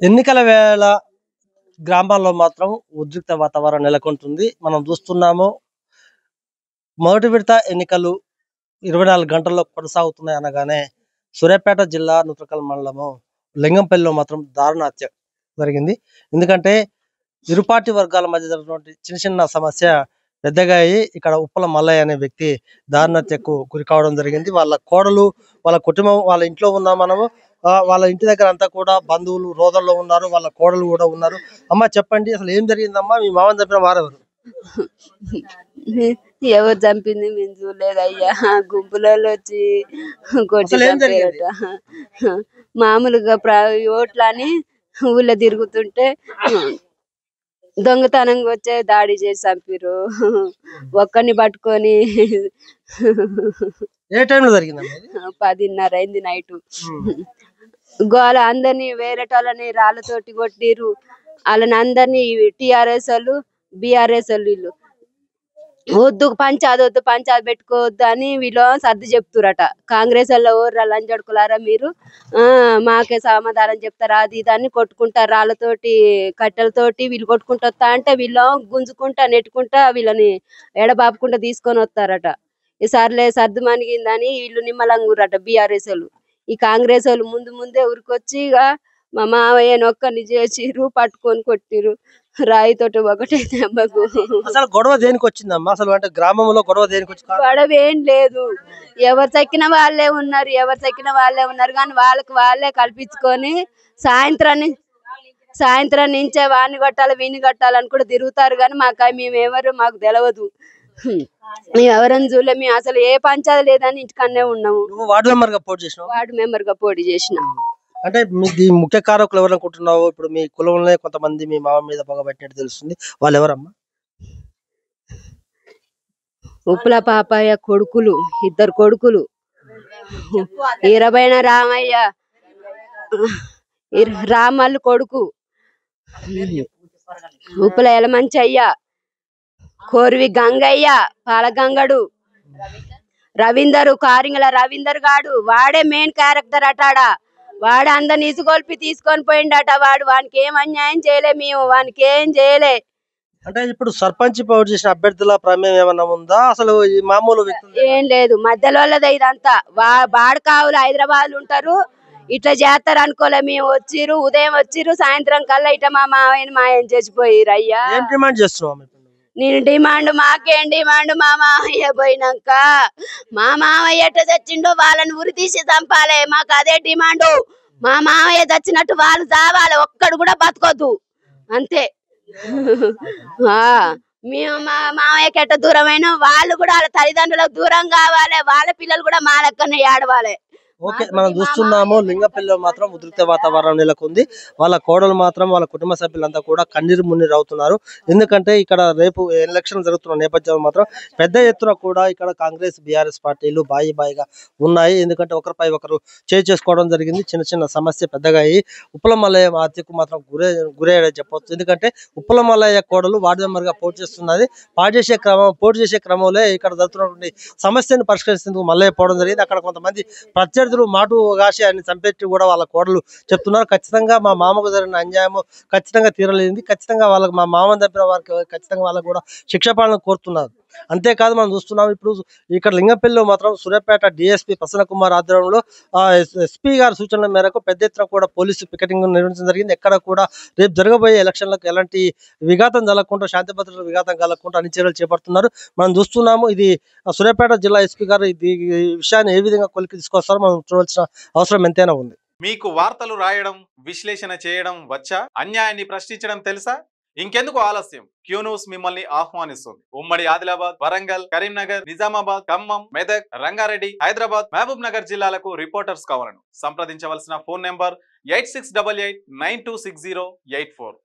ఎన్నికల వేళ గ్రామాల్లో మాత్రం ఉద్రిక్త వాతావరణం నెలకొంటుంది. మనం చూస్తున్నాము మొదటి విడత ఎన్నికలు 24 గంటల్లో కొనసాగుతున్నాయి అనగానే సూర్యాపేట జిల్లా నూతకల్ మండలము లింగంపల్లిలో మాత్రం దారుణ హత్య జరిగింది. ఎందుకంటే ఇరు పార్టీ వర్గాల మధ్య జరిగినటువంటి చిన్న చిన్న సమస్య పెద్దగా అయ్యి ఇక్కడ ఉప్పల మల్లయ్య అనే వ్యక్తి దారుణ హత్యకు గురి కావడం జరిగింది. వాళ్ళ కోడలు, వాళ్ళ కుటుంబం, వాళ్ళ ఇంట్లో ఉన్నాం మనము. వాళ్ళ ఇంటి దగ్గర అంతా కూడా బంధువులు రోదల్లో ఉన్నారు. వాళ్ళ కోడలు కూడా ఉన్నారు. అమ్మ చెప్పండి, అసలు ఏం జరిగిందమ్మా? మీ మామని చంపిన వారెవరు? ఎవరు చంపింది మేము చూడలేదయ్యా. గుంపులలో వచ్చి కొట్టి చంపారట. మామూలుగా ఓట్లని ఊళ్ళో తిరుగుతుంటే దొంగతనంగా వచ్చే దాడి చేసి చంపిరు. ఒక్కరిని పట్టుకొని ఏ టైంలో జరిగిందమ్మా? 10:30 అయింది నైట్. గోల అందరినీ వేరేటోళ్ళని రాళ్ళతోటి కొట్టిరు. వాళ్ళని అందరినీ టిఆర్ఎస్ వాళ్ళు, బిఆర్ఎస్ వాళ్ళు వీళ్ళు వద్దు పంచాయతీ పెట్టుకోవద్దు అని వీళ్ళు సర్ది చెప్తురట. కాంగ్రెస్ వాళ్ళ ఓర్రా లంజడుకులారా మీరు, మాకే సమాధానం చెప్తారా అది దాన్ని కొట్టుకుంటారు. రాళ్ళతోటి కట్టెలతోటి వీళ్ళు కొట్టుకుంటూ వస్తా అంటే వీళ్ళు గుంజుకుంటా నెట్టుకుంటా వీళ్ళని ఎడబాపుకుంటా తీసుకొని వస్తారట. ఈసారిలే సర్దు మనిగిందని వీళ్ళు నిమ్మలంగురట బిఆర్ఎస్ వాళ్ళు. ఈ కాంగ్రెస్ వాళ్ళు ముందే ఉరికొచ్చి ఇక మా మావయ్యని ఒక్కరిని చేసిర్రు, పట్టుకొని కొట్టిరు రాయితోటి. ఒకటే దెబ్బకు. అసలు గొడవ దేనికి వచ్చిందమ్మా? అసలు అంటే గ్రామంలో గొడవ దేనికి వచ్చింది? గొడవ ఏం లేదు. ఎవరు చక్కిన వాళ్ళే ఉన్నారు కానీ వాళ్ళకి వాళ్ళే కల్పించుకొని సాయంత్రం నుంచే వాడిని కొట్టాలి వీని కొట్టాలని కూడా తిరుగుతారు. కానీ మాకు తెలియదు. మేము ఎవరని చూడలే. మేము అసలు ఏ పంచాయతీ లేదని ఇంటికన్నే ఉన్నాము. వార్డు మెంబర్ గా పోటీ చేసిన. అంటే మీ ముఖ్య కారకులు ఎవరు అనుకుంటున్నావు? ఇప్పుడు మీ కులంలో కొంతమంది మీ మామ మీద పగబట్టినట్టు తెలుస్తుంది. వాళ్ళు ఎవరమ్మా? ఉప్పుల పాపయ్య కొడుకులు, 2 కొడుకులు. ఈరబైన రామయ్య, రామల్లు కొడుకు, ఉప్పుల ఎలమంచయ్య, కోరివి గంగయ్య, పాలగంగడు, రవీందరు, కారింగల రవీందర్ గాడు. వాడే మెయిన్ క్యారెక్టర్ అటాడా. వాడు అందరిని ఇసుగొల్పి తీసుకొని పోయిండట. వానికి ఏం అన్యాయం చేయలే, మేము వానికి ఏం చేయలే. అంటే ఇప్పుడు సర్పంచ్ పోటీ చేసిన అభ్యర్థుల ప్రమేయం ఏమన్నా ఉందా? అసలు ఈ మామూలు ఏం లేదు. మధ్యలో ఇదంతా బాడకావులు హైదరాబాద్ ఉంటారు. ఇట్లా చేస్తారు అనుకోలే. మేము ఉదయం వచ్చిర్రు, సాయంత్రం కల్లా ఇట్లా మా మావయ్యని మాయం చేసిపోయిర్రు. అయ్యా ఏం డిమాండ్ చేస్తున్నావు? నేను డిమాండ్ మాకేం డిమాండ్, మా మామయ్య పోయినాక మా మామయ్య ఎట్లా చచ్చిండో వాళ్ళని ఉరి తీసి చంపాలి. మాకు అదే డిమాండ్. మా మామయ్య చచ్చినట్టు వాళ్ళు చావాలి, ఒక్కడు కూడా బతకొద్దు, అంతే. మేము మా మామయ్యకి ఎట్ట దూరమైన వాళ్ళు కూడా వాళ్ళ తల్లిదండ్రులకు దూరం కావాలి. వాళ్ళ పిల్లలు కూడా మా లెక్కనే ఏడవాలి. ఓకే, మనం చూస్తున్నాము లింగంపల్లిలో మాత్రం ఉద్రిక్త వాతావరణం నెలకొంది. వాళ్ళ కోడలు మాత్రం వాళ్ళ కుటుంబ సభ్యులంతా కూడా కన్నీరు మున్నీరు అవుతున్నారు. ఎందుకంటే ఇక్కడ రేపు ఎలక్షన్ జరుగుతున్న నేపథ్యంలో మాత్రం పెద్ద ఎత్తున కూడా ఇక్కడ కాంగ్రెస్ బీఆర్ఎస్ పార్టీలు బాయిగా ఉన్నాయి. ఎందుకంటే ఒకరిపై ఒకరు చేసుకోవడం జరిగింది. చిన్న చిన్న సమస్య పెద్దగా అయ్యి ఉప్పల మల్లయ్య హత్యకు మాత్రం గురయ్యాడని చెప్పవచ్చు. ఎందుకంటే ఉప్పల మల్లయ్య కోడలు వార్డు మెంబర్ గా పోటీ చేసే క్రమంలో ఇక్కడ జరుగుతున్నటువంటి సమస్యను పరిష్కరించేందుకు మల్లయ్య పోవడం జరిగింది. అక్కడ కొంతమంది ప్రత్యర్థులు మాటు కాసి ఆయన చంపెట్టి కూడా వాళ్ళ కోడలు చెప్తున్నారు, ఖచ్చితంగా మా మామకు జరిగిన అన్యాయం ఖచ్చితంగా తీరలేదు, ఖచ్చితంగా వాళ్ళకి మా మామని చంపిన వారికి ఖచ్చితంగా వాళ్ళకు కూడా శిక్ష పడాలని కోరుతున్నారు. అంతేకాదు మనం చూస్తున్నాం ఇప్పుడు ఇక్కడ లింగంపల్లిలో మాత్రం సూర్యాపేట డిఎస్పీ ప్రసన్న కుమార్ ఆధ్వర్యంలో ఎస్పీ గారి సూచనల మేరకు పెద్ద ఎత్తున కూడా పోలీసు పికెటింగ్ నిర్వహించడం జరిగింది. ఎక్కడ కూడా రేపు జరగబోయే ఎలక్షన్లకు ఎలాంటి విఘాతం జరగకుండా, శాంతి భద్రతల విఘాతం కలగకుండా అన్ని చర్యలు చేపడుతున్నారు. మనం చూస్తున్నాము ఇది సూర్యాపేట జిల్లా ఎస్పీ గారు ఈ విషయాన్ని ఏ విధంగా కొలికి తీసుకొస్తారో మనం చూడాల్సిన అవసరం ఎంతైనా ఉంది. మీకు వార్తలు రాయడం, విశ్లేషణ చేయడం వచ్చా? అన్యాయాన్ని ప్రశ్నించడం తెలుసా? ఇంకెందుకు ఆలస్యం? క్యూ న్యూస్ మిమ్మల్ని ఆహ్వానిస్తుంది. ఉమ్మడి ఆదిలాబాద్, వరంగల్, కరీంనగర్, నిజామాబాద్, ఖమ్మం, మెదక్, రంగారెడ్డి, హైదరాబాద్, మహబూబ్ నగర్ జిల్లాలకు రిపోర్టర్స్ కావాలను సంప్రదించవలసిన ఫోన్ నెంబర్ 8688926084.